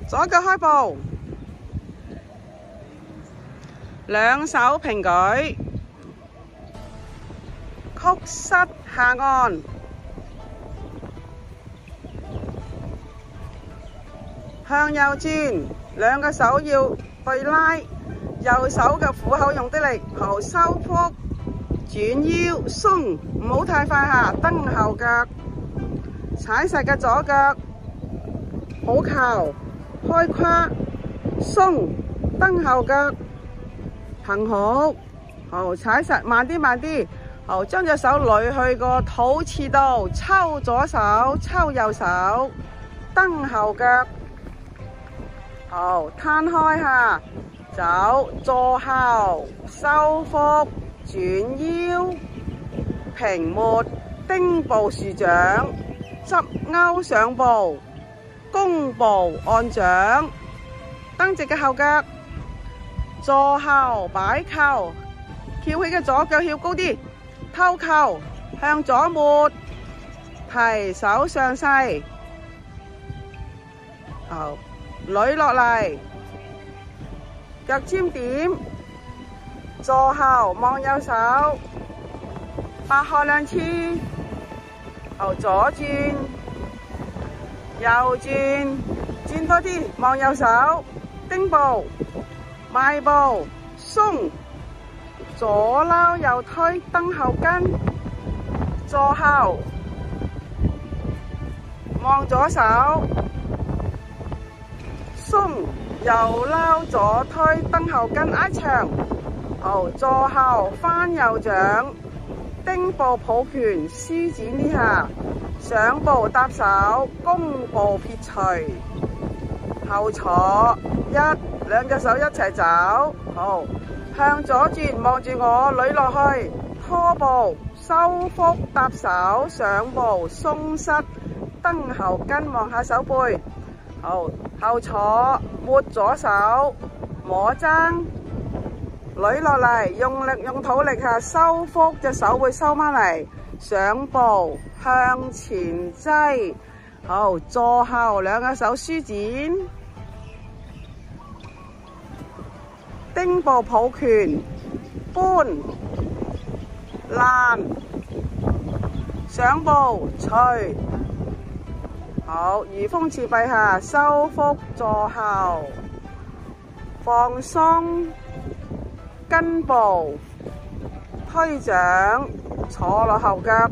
左腳開步，兩手平舉，曲膝下按，向右轉，兩個手要對拉，右手嘅虎口用啲力，好收腹，轉腰鬆，唔好太快下，蹬後腳，踩實嘅左腳，好球，開胯，鬆，蹬後腳，行好，好踩實，慢啲慢啲，好將隻手捋去個肚臍度，抽左手，抽右手，蹬後腳，好攤開下，走坐後，收腹，轉腰，平抹，丁步豎掌，執勾上步，弓步按掌，蹬直嘅後腳，坐後擺扣，翹起嘅左腳翹高啲，偷扣向左抹，提手上勢，好捋落嚟，腳尖點，坐後望右手，八開兩次，後左轉，右轉，轉多啲，望右手，丁步，邁步，鬆，左撈右推，蹬後跟，坐後，望左手，鬆，右撈左推，蹬後跟挨長，好，坐後翻右掌，丁步抱拳，舒展呢下，上步搭手，弓步撇除，後坐，兩隻手一齊走，好，向左轉，望住我，捋落去，拖步，收腹搭手，上步鬆膝，蹬後跟望下手背，好，後坐，抹左手，摸踭，捋落嚟，用力用肚力下，收腹，隻手會收返嚟，上步向前擠，好，坐後兩個手舒展，丁步抱拳，搬，爛，上步捶，好，如風似壁下，收腹坐後，放鬆，跟步，推掌，坐落後腳。